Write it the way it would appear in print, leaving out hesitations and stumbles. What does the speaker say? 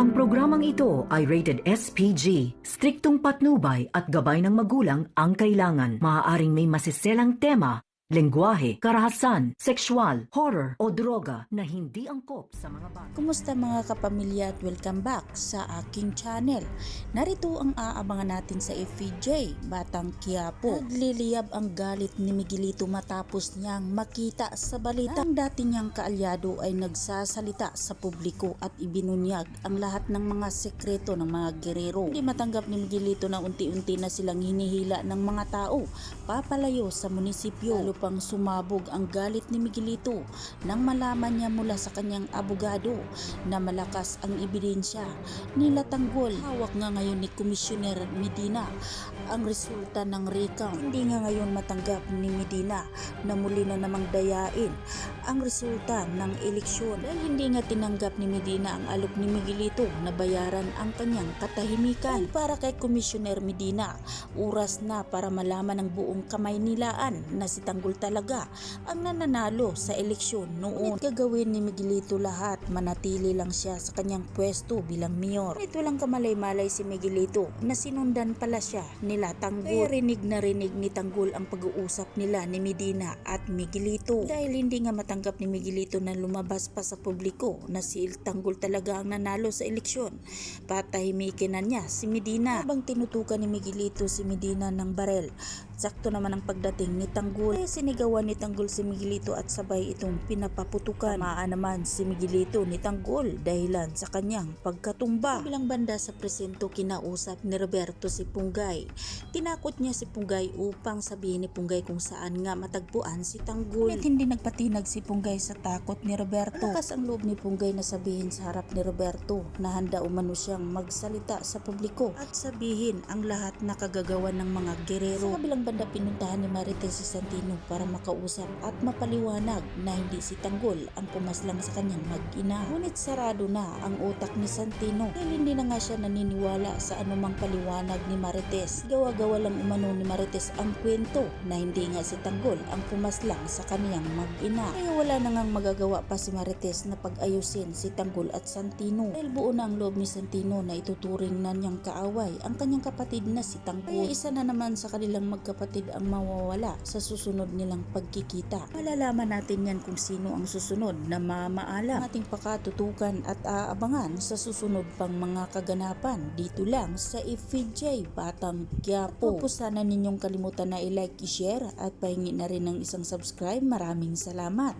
Ang programang ito ay rated SPG. Striktong patnubay at gabay ng magulang ang kailangan. Maaaring may masiselang tema, lengguwahe, karahasan, sexual, horror o droga na hindi angkop sa mga bata. Kumusta mga kapamilya at welcome back sa aking channel. Narito ang aabangan natin sa FVJ, Batang Quiapo. Nagliliyab ang galit ni Miguelito matapos niyang makita sa balita ang dati niyang kaalyado ay nagsasalita sa publiko at ibinunyag ang lahat ng mga sekreto ng mga gerero. Hindi matanggap ni Miguelito na unti-unti na silang hinihila ng mga tao papalayo sa munisipyo. Lalo pang sumabog ang galit ni Miguelito nang malaman niya mula sa kanyang abogado na malakas ang ebidensya nila Tanggol. Hawak nga ngayon ni Commissioner Medina ang resulta ng recount. Hindi nga ngayon matanggap ni Medina na muli na namang dayain ang resulta ng eleksyon dahil hindi nga tinanggap ni Medina ang alok ni Miguelito na bayaran ang kanyang katahimikan. Para kay Commissioner Medina, oras na para malaman ng buong Kamaynilaan na si Tanggol talaga ang nananalo sa eleksyon noon. Gagawin ni Miguelito lahat, manatili lang siya sa kanyang pwesto bilang mayor. Ito lang kamalay-malay si Miguelito na sinundan pala siya nila Tanggol. Kaya rinig na rinig ni Tanggol ang pag-uusap nila ni Medina at Miguelito dahil hindi nga matanggap ni Miguelito na lumabas pa sa publiko na si Tanggol talaga ang nanalo sa eleksyon. Patahimikin na niya si Medina habang tinutukan ni Miguelito si Medina ng barel. Sakto naman ang pagdating ni Tanggol. Sinigawan ni Tanggol si Miguelito at sabay itong pinapaputukan. Tamaan naman si Miguelito ni Tanggol dahilan sa kanyang pagkatumba. Bilang banda sa presento, kinausap ni Roberto si Punggay. Tinakot niya si Punggay upang sabihin ni Punggay kung saan nga matagpuan si Tanggol. Ngunit hindi nagpatinag si Punggay sa takot ni Roberto. Malakas ang loob ni Punggay na sabihin sa harap ni Roberto na handa umano siyang magsalita sa publiko at sabihin ang lahat na kagagawan ng mga gerero. Sa kabilang banda, pinuntahan ni Marites si Santino para makausap at mapaliwanag na hindi si Tanggol ang pumaslang sa kanyang mag-ina. Ngunit sarado na ang utak ni Santino dahil hindi na nga siya naniniwala sa anumang paliwanag ni Marites. Gawa-gawa lang umano ni Marites ang kwento na hindi nga si Tanggol ang pumaslang sa kanyang mag-ina. Kaya wala na ngang magagawa pa si Marites na pag-ayusin si Tanggol at Santino dahil buo na ang loob ni Santino na ituturing na niyang kaaway ang kanyang kapatid na si Tanggol. Kaya isa na naman sa kanilang magkapatid ang mawawala sa susunod nilang pagkikita. Malalaman natin yan kung sino ang susunod na mamaalam. Ating pakatutukan at aabangan sa susunod pang mga kaganapan dito lang sa FVJ Batang Quiapo. Huwag po sana ninyong kalimutan na i-like, i-share at pahingi na rin ng isang subscribe. Maraming salamat.